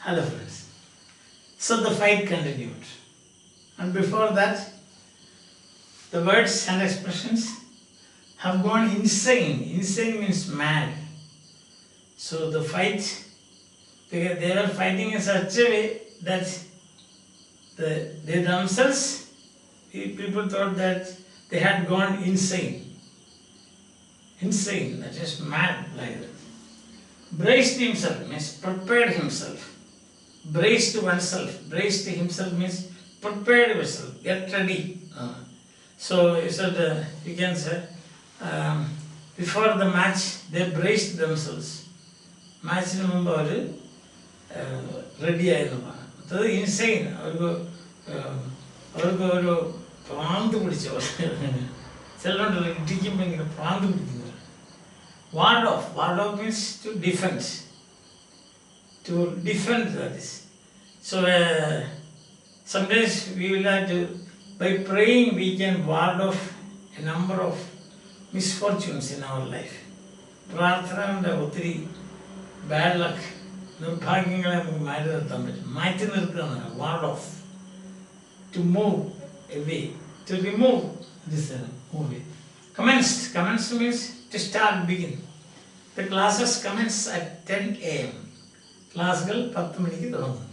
Hello friends. So the fight continued. And before that, the words and expressions have gone insane. Insane means mad. So the fight, they were fighting in such a way that they themselves, people thought that they had gone insane. Insane, that is mad like that. Braced himself means prepared himself. Braced oneself. Braced himself means prepared yourself. Get ready. So you can say before the match they braced themselves. മാച്ചിന് മുമ്പ് അവർ ready ആയിരുന്നു. അത് insane. അവർക്ക് ഒരു പ്രാന്ത് പിടിച്ച ചിലരുണ്ടല്ലോ ഇടിക്കുമ്പോൾ ഇങ്ങനെ പ്രാന്ത് പിടിക്കുന്നത്. Ward off means to defend. To defend that is. So sometimes we will have to, by praying we can ward off a number of misfortunes in our life. പ്രാർത്ഥനയുടെ ഒത്തിരി ബാഡ് ലക്ക് നിർഭാഗ്യങ്ങളെ നമുക്ക് മാറ്റി നിർത്താൻ പറ്റും. മാറ്റി നിർത്തുകയാണ് ward of. To move away, to remove this movie. Commenced means to start, begin. The classes commence at 10 a.m. ക്ലാസ്സുകൾ 10 മണിക്ക് തുടങ്ങും.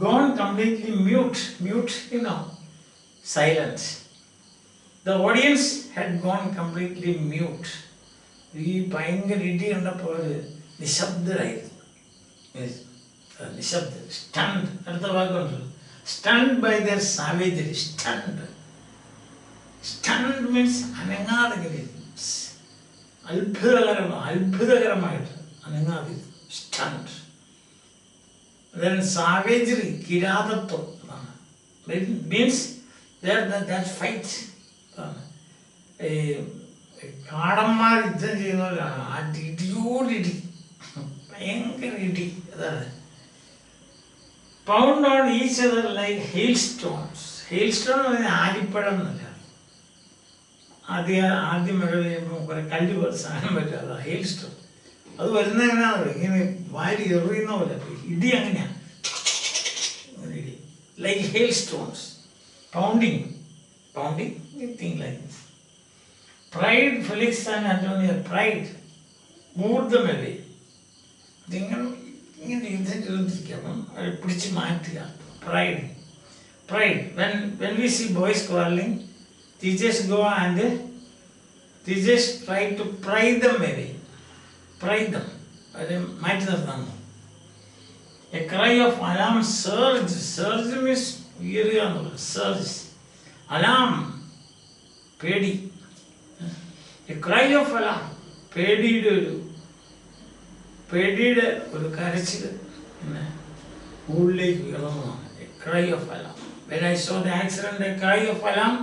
Gone completely mute, silent. The audience had gone completely mute. ഈ ഭയങ്കര ഇടി കണ്ടപ്പോൾ നിശബ്ദരായിരുന്നു. Stunned. അടുത്ത വാക്കുണ്ടല്ലോ, stunned by their savagery. Stunned means അനങ്ങാതെ, അത്ഭുതകരമായിട്ട് അനങ്ങാതെ. Stunned. Then savagery, കിരാതത്വം. It means that fight. കാടന്മാർ യുദ്ധം ചെയ്യുന്നവരാണ്. ഇടിയോടിടി, ഭയങ്കര ഇടി. അതാണ്. Pound on each other like hailstones. Hailstone എന്ന് പറഞ്ഞാൽ ആലിപ്പഴം എന്നല്ല. ആദ്യം മഴ പെയ്യുമ്പോൾ കുറെ കല്ല് പോലെ സാധനം പറ്റാതെ ഹെയിൽസ്റ്റോൺ. അത് വരുന്ന എങ്ങനെയാണല്ലോ, ഇങ്ങനെ വാരി എറിയുന്ന പോലെ ഇടി. അങ്ങനെയാണ് ഇടി, like hail stones. Pounding thing like this. Pride, Felix and Antonia, pride move them away. ഇതിങ്ങനെ യുദ്ധം ചെയ്തിരിക്കണം, അത് പിടിച്ച് മാറ്റുക. Pride. When we see boys quarreling, teachers go and teachers try to pry them away. മാറ്റി നിർത്താൻ. A cry of alarm surge. Surge means ഉയരുക എന്നുള്ളത്. Surge. Alarm, പേടി. A cry of alarm, പേടിയുടെ ഒരു കരച്ചിൽ ഉള്ളിലേക്ക് ഉയർന്നതാണ്. A cry of alarm. When I saw the accident, a cry of alarm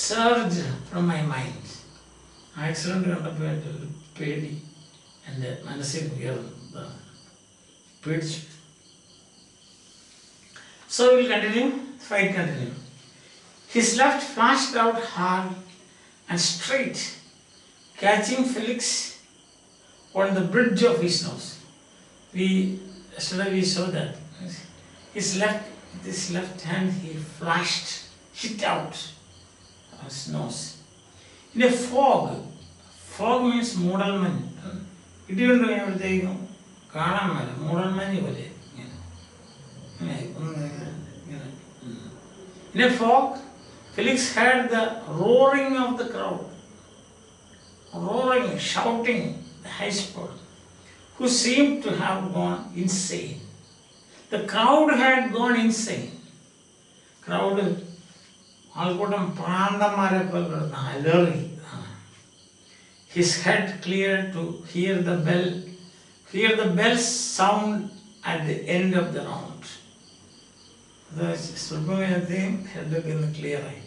surged from my mind. Accident കണ്ടപ്പോൾ പേടി എൻ്റെ മനസ്സിൽ ഉയർന്നതാണ്, പേടിച്ചു. So we will continue, fight continue. His left flashed out hard and straight, catching Felix on the bridge of his nose. Yesterday we saw that his left hand he flashed, hit out his nose. In a fog means മൂടൽമഞ്ഞ്. ഇടി കൊണ്ട് കഴിയുമ്പോഴത്തേക്കും കാണാൻ മേല, മൂടൽമഞ്ഞ് പോലെ. In a fog, Felix heard the roaring of the crowd. Roaring, shouting, the high spot, who seemed to have gone insane. The crowd had gone insane. Crowd, ആൾക്കൂട്ടം പ്രാന്തന്മാരെ പോലെ അലറി. His head cleared to hear the bell sound at the end of the round. സ്വല്പമേലത്തെയും ഹെഡൊക്കെ ഒന്ന് clear ആയി.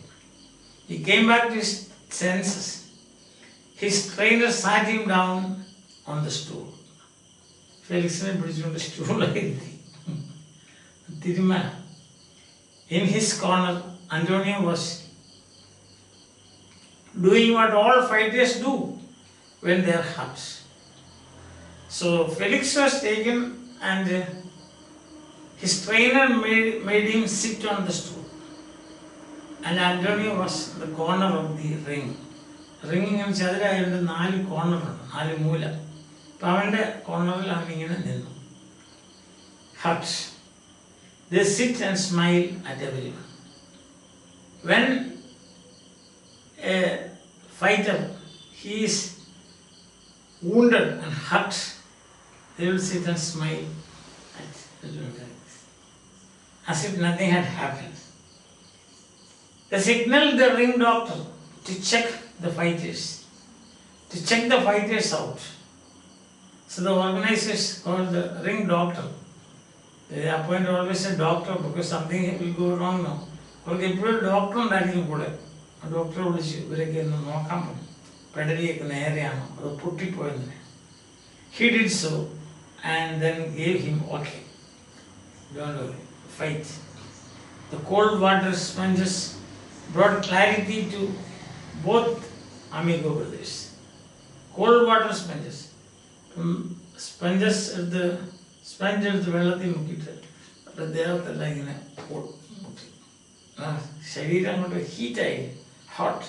He came back to his senses. His trainer sat him down on the stool. ഫെലിക്സിനെ പിടിച്ചുകൊണ്ട് സ്റ്റൂളിലിരുത്തി. Thirumala. In his corner, Antonio was doing what all fighters do when they are hurt. So Felix was taken and his trainer made him sit on the stool. And Antonio was the corner of the ring. Ring ഇങ്ങനെ ചതുരായതുകൊണ്ട് 4 കോർണറുണ്ട്, 4 മൂല. അപ്പം അവൻ്റെ കോർണറിൽ അവനിങ്ങനെ നിന്നു. Hut. They sit and smile at everyone. When a fighter, he is wounded and hurt, they will sit and smile at everyone as if nothing had happened. They signaled the ring doctor to check the fighters out. So the organizers called the ring doctor. They appoint always a doctor because something will go wrong now. അവർക്ക് എപ്പോഴും doctor ഉണ്ടായിരിക്കും കൂടെ. ആ ഡോക്ടറെ വിളിച്ച് ഇവരൊക്കെ ഒന്ന് നോക്കാൻ പറഞ്ഞു, പെടലിയൊക്കെ നേരെയാണോ അത് പൊട്ടിപ്പോയെന്ന്. He did so and then gave him okay. Don't worry, fight. The cold water sponges brought clarity to both amigo brothers. Cold water sponges. Sponges എടുത്ത് വെള്ളത്തിൽ മുക്കിയിട്ട് അവരുടെ ദേഹത്തെല്ലാം ഇങ്ങനെ മുക്കി. ശരീരം അങ്ങോട്ട് ഹീറ്റായി, hot.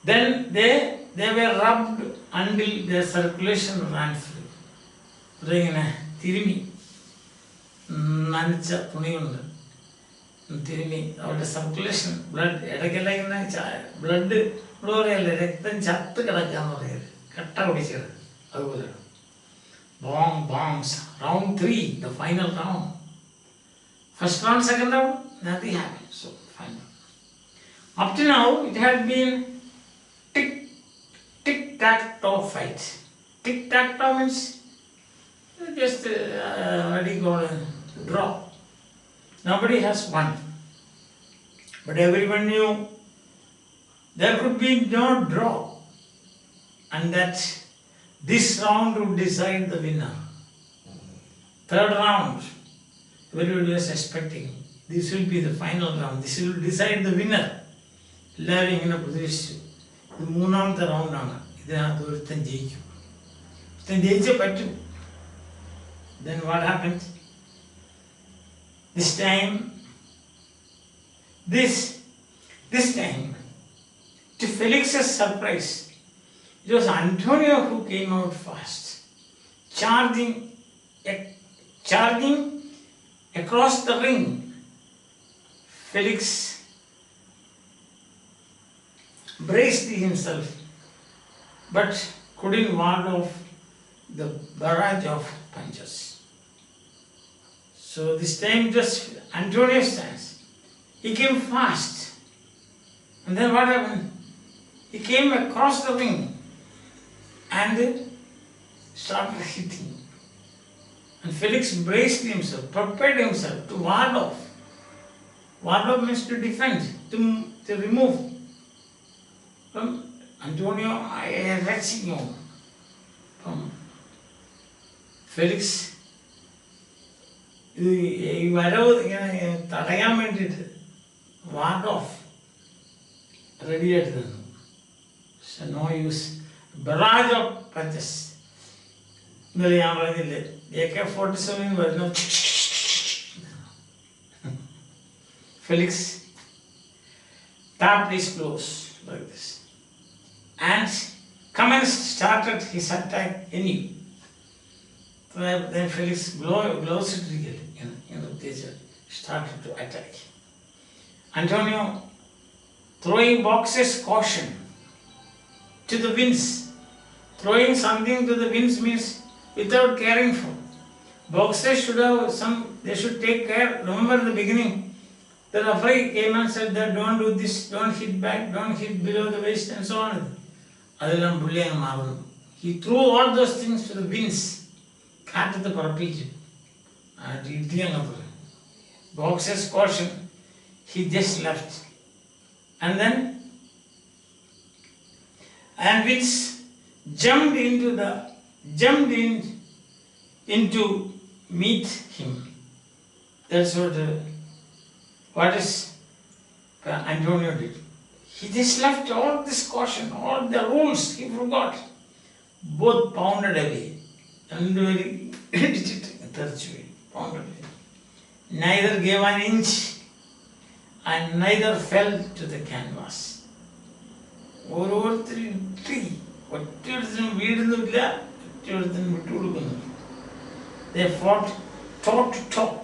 Then they were rubbed until their circulation ran free. ഇങ്ങനെ തിരുമി, നനച്ച തുണി കൊണ്ട് തിരുമി അവരുടെ സർക്കുലേഷൻ, ബ്ലഡ് ഇടയ്ക്കെല്ലാം ഇങ്ങനെ ബ്ലഡ് ഇവിടെ പറയല്ലേ, രക്തം ചത്ത് കിടക്കാന്ന് പറയരുത്, കട്ട പിടിച്ചത് അതുപോലെയാണ്. Bombs. Round 3, the final round. First round, second round, nothing happened. So, final. Up to now, it had been tic-tac-toe fight. Tic-tac-toe means just what do you call it? Draw. Nobody has won. But everyone knew there could be no draw. And that this round would decide the winner. Third round, everybody was expecting this will be the final round. This will decide the winner. എല്ലാവരും ഇങ്ങനെ പ്രതീക്ഷിച്ചു ഇത് മൂന്നാമത്തെ റൗണ്ടാണ്, ഇതിനകത്ത് ഒരുത്തൻ ജയിക്കും, ഒരുത്തൻ ജയിച്ചേ പറ്റും. Then what happened? This time, to Felix's surprise, it was Antonio who came out fast, charging across the ring. Felix braced himself, but couldn't ward off the barrage of punches. So this time just Antonio's chance. He came fast, and then what happened? He came across the ring and started hitting. And Felix braced himself, prepared himself to ward off. Ward off means to defend, to remove. From Antonio, wrenching him. From Felix, ഈ വരവ് ഇങ്ങനെ തടയാൻ വേണ്ടിയിട്ട് ward off റെഡിയായിട്ട് നിന്നു. No use. Barrage of punches. ഇന്നലെ ഞാൻ പറഞ്ഞില്ലേ, AK-47 വരുന്ന Felix tapped his clothes like this and started his attack anew. Then Felix gloves it really in the teacher started to attack. Antonio throwing boxes caution to the winds. Throwing something to the winds means without caring for. Boxers should have they should take care. Remember the beginning, the referee came and said that don't do this, don't hit back, don't hit below the waist and so on. Adellam bullying maavunu. He threw all those things to the winds. Kaathathu parappichu. Boxers caution. He just left. And then which jumped in to meet him. That's what is Antonio did. He just left all this caution, all the rules he forgot. Both pounded away. രണ്ടുപേരും ഇടിച്ചിട്ട് തെറിച്ചു പോയി. Neither gave an inch and neither fell to the canvas. ഓരോരുത്തരും ഇട്ടി ഒറ്റയിടത്തിനും വീടുന്നില്ല, ഒറ്റയിടത്തിനും വിട്ടുകൊടുക്കുന്നില്ല. They fought toe to toe.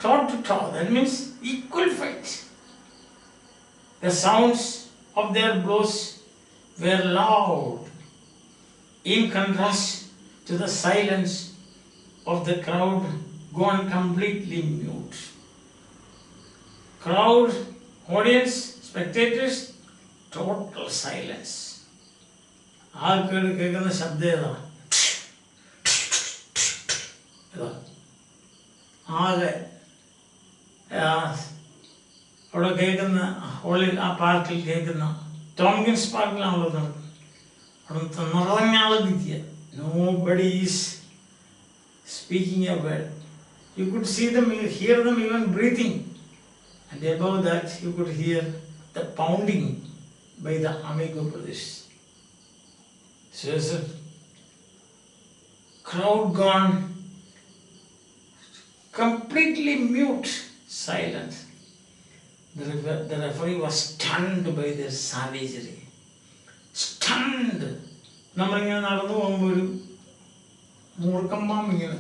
Toe to toe, that means equal fight. The sounds of their blows were loud in contrast to the silence of the crowd gone completely mute. Crowd, audience, spectators, total silence. ആൾക്കാർ കേൾക്കുന്ന ശബ്ദം ഏതാണ്? ആകെ അവിടെ കേൾക്കുന്ന ഹോളിൽ, ആ പാർക്കിൽ കേൾക്കുന്ന, ടോംകിൻസ് പാർക്കിലാണല്ലോ നടക്കുന്നത്, അവിടുത്തെ നിറഞ്ഞ ആൾ നിൽക്കുക. Nobody is speaking a word. You could see them, hear them even breathing. And above that you could hear the pounding by the Amigo brothers. So it's a crowd gone completely mute, silent. The referee was stunned by their savagery. Stunned. നമ്മളിങ്ങനെ നടന്നു പോകുമ്പോൾ ഒരു മൂർക്കമ്പാമ്പ് ഇങ്ങനെ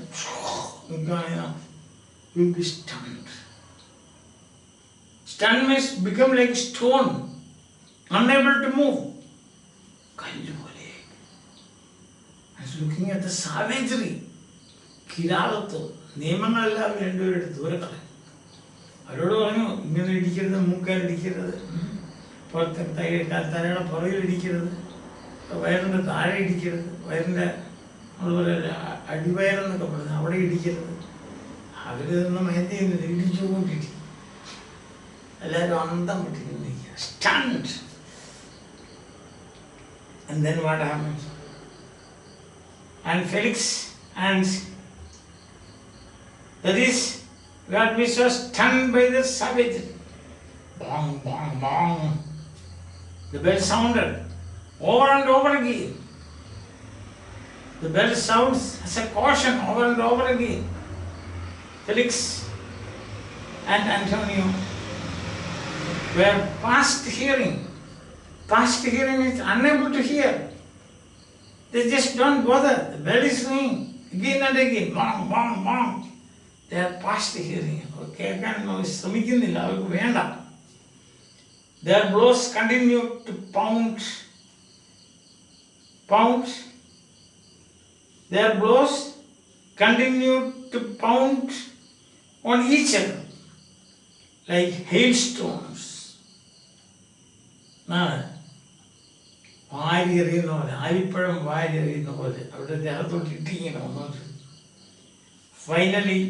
will be stunned. Stunned means become like stone, unable to move. കല്ല് പോലെ. Looking at the savagery, കിരാതത്വം. നിയമങ്ങളെല്ലാം രണ്ടുപേരുടെ ദൂരെ കളയും. അവരോട് പറഞ്ഞു, ഇങ്ങനെ ഇടിക്കരുത്, മൂക്കാലിടിക്കരുത്, പുറത്തെ തലയുടെ പുറകിൽ ഇടിക്കരുത്, വയറിൻ്റെ താഴെ ഇടിക്കരുത്, വയറിൻ്റെ അതുപോലെ അടിവയറെന്നൊക്കെ പറഞ്ഞു അവിടെ ഇടിക്കരുത്. അവർ ഒന്നും എന്ത് ചെയ്യുന്നില്ല, ഇടിച്ചുകൊണ്ടിരിക്കും. എല്ലാവരും അന്തം വിട്ടിരിക്കുക, stunt. And then what happened? And Felix and that is what we saw, stunned by the savage. Bong, bong, bong. The bell sounded over and over again. The bell sounds as a caution over and over again. Felix and Antonio were past hearing. Past hearing is unable to hear. They just don't bother. The bell is ringing again and again. Bong, bong, bong. They are past hearing. Okay, ശ്രമിക്കുന്നില്ല, അവർക്ക് വേണ്ട. Their blows continue to pound. Their blows continue to pound on each other like hailstones. വാരി എറിയുന്ന പോലെ, ആരിപ്പഴം വാരി എറിയുന്ന പോലെ അവിടെ ദേഹത്തോട്ട് ഇട്ടിങ്ങനെ വന്നോട്ട്. Finally,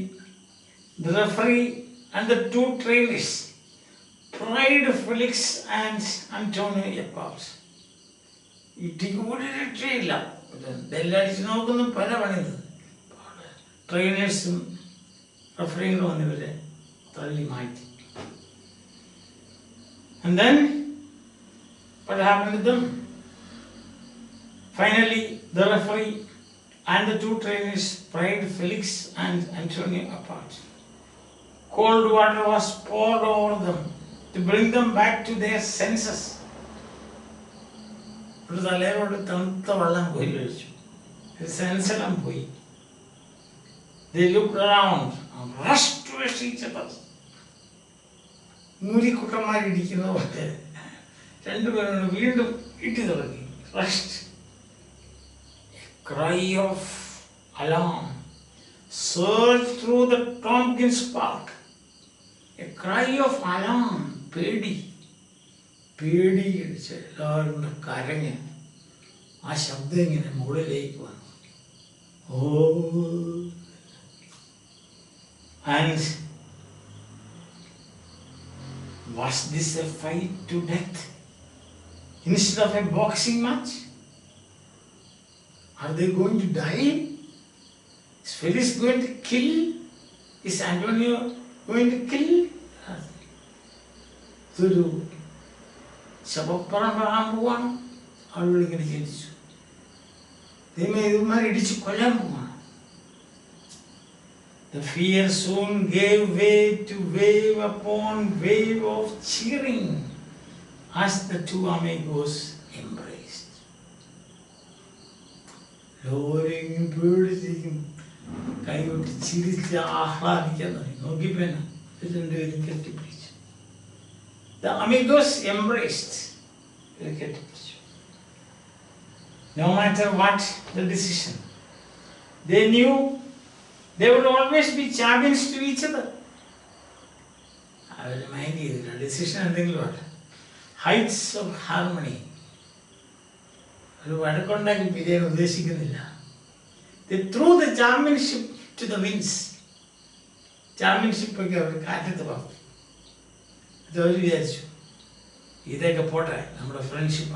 the referee and the two trainers pried Felix and Antonio apart. ഇട്ടിക്കൂടി രക്ഷയില്ല. ബെല്ലടിച്ച് നോക്കുന്നു, പല പണിയുന്നത്. ട്രെയിനേഴ്സും റഫറിയും വന്നിവരെ തള്ളി മാറ്റി. And then what happened to them? Finally, the referee and the two trainers pried Felix and Antonio apart. Cold water was poured over them to bring them back to their senses. തലയോട് തണുത്ത വെള്ളം പോയി കഴിച്ചു. സെൻസെല്ലാം പോയി. They looked around and rushed towards each other. മൂരിക്കുട്ടന്മാരിടിക്കുന്ന പോലെ രണ്ടുപേരും വീണ്ടും ഇട്ടി തുടങ്ങി. Rushed. A cry of alarm surged through the Tompkins Park. A cry of alarm, പേടി അടിച്ച് എല്ലാവരും കൂടെ കരഞ്ഞ് ആ ശബ്ദം ഇങ്ങനെ മുകളിലേക്ക് വന്നു. ഓ, and was this a fight to death instead of a boxing match? Are they going to die? Is Felix going to kill? Is Antonio going to kill? ഇതൊരു ശവപ്പറമ്പാകാൻ പോവാണ്. ആളുകൾ ഇങ്ങനെ ചിന്തിച്ചു. The fear soon gave way to wave upon wave of cheering as the two amigos embraced. Lowering പേടിച്ചിരിക്കും കൈകൊട്ടി ചിരിച്ച് ആഹ്ലാദിക്കാൻ തുടങ്ങി നോക്കിപ്പേന രണ്ടുപേരും കെട്ടിപ്പിടിച്ചു. The amigos embraced. No matter what the decision, they knew they would always be champions to each other. I will remind you, the decision and things what? Heights of harmony. They threw the championship to the winds. Championship friendship.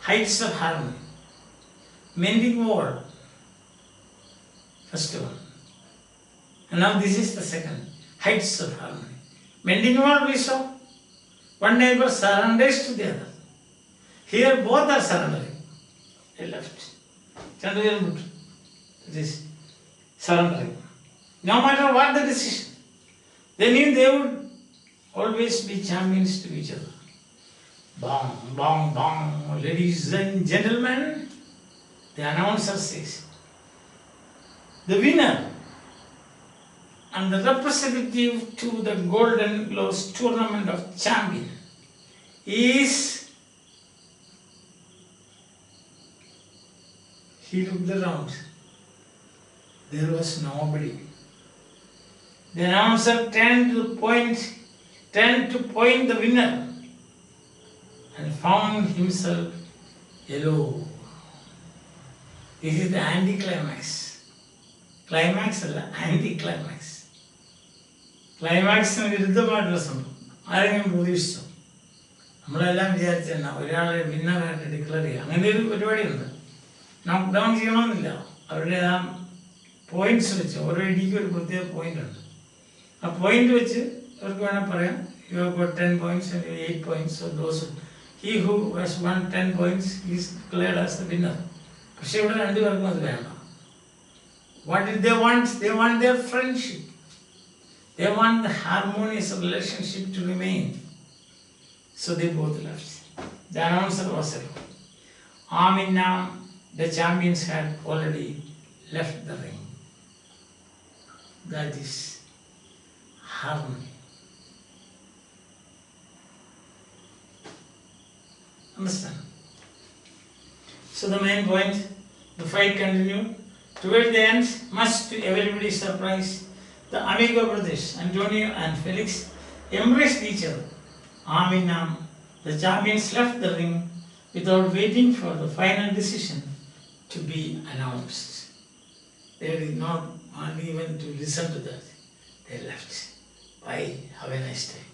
Heights of harmony. Mending war. First one. And now this is the second. Heights of harmony. Mending war we saw. One neighbor surrenders to the other. Here both are surrendering. They left. It is surrendering. No matter what the decision, they knew they would always be champions to each other. Bong, bong, bong. Ladies and gentlemen, the announcer says, the winner and the representative to the Golden Gloves Tournament of Champion is... He looked around. There was nobody. The announcer turned to point the winner and found himself alone. This is the anticlimax. Climax is the anticlimax. Climax is the വിരുദ്ധമായിട്ടുള്ള സംഭവം. ആരെങ്കിലും പ്രതീക്ഷിച്ചോ? നമ്മളെല്ലാം വിചാരിച്ചെന്നാ ഒരാളെ വിന്നറായിട്ട് declare ചെയ്യുക. അങ്ങനെ ഒരു പരിപാടിയുണ്ട്. നോക്ക് down ചെയ്യണമെന്നില്ല. അവരുടെ ആ പോയിന്റ്സ് വെച്ച് ഓരോ ഇടിക്കും ഒരു പ്രത്യേക പോയിന്റ് ഉണ്ട്. ആ പോയിന്റ് വെച്ച് അവർക്ക് വേണമെങ്കിൽ പറയാം, you have got 10 points and 8 points. So those he who has won 10 points is declared as the winner. പക്ഷെ ഇവിടെ രണ്ടുപേർക്കും അത് വേണ്ട. What did they want? They want their friendship. They want the harmonious relationship to remain. So they both left. The announcer was alone. Arm in arm, the champions had already left the ring. That is harmony. Understand? So the main point, the fight continued. Towards the end, much to everybody's surprise, the Amigo brothers, Antonio and Felix, embraced each other. Arm in arm, the champions left the ring without waiting for the final decision to be announced. They did not want even to listen to that. They left. Bye. Have a nice day.